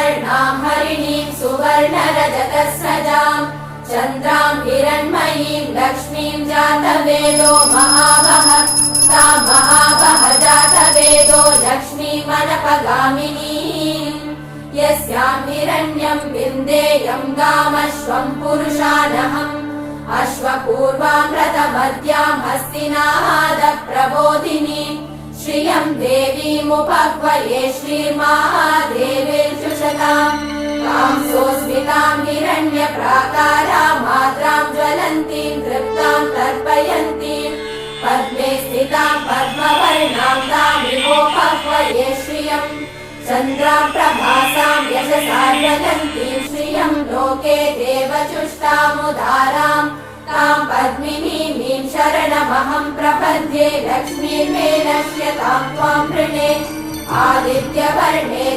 पद्मवर्णां हरिणीं सुवर्णरजतस्रजां चन्द्रां हिरण्मयीं लक्ष्मीं जातवेदो महावः तां महावः जातवेदो लक्ष्मीमनपगामिनीम् यस्यां हिरण्यं विन्देयं गामश्वं पुरुषानहम् अश्वपूर्वामृतमद्यां हस्तिनादप्रबोधिनीं श्रियं देवीमुपह्वये श्रीर्महादेवीर्जुषताम् तां सोऽस्मितां हिरण्यप्राकारां मात्रां ज्वलन्तीं तृप्तां तर्पयन्तीं पद्मे स्थितां पद्मवर्णां तामिवोपह्वये श्रियम् चन्द्रां प्रभासां यशसा ज्वलन्तीं श्रियं लोके देवचुष्टामुदारां तां पद्मिनीमीं शरणमहं प्रपद्ये लक्ष्मीर्मे नश्यतां त्वां वृणे आदित्यवर्णे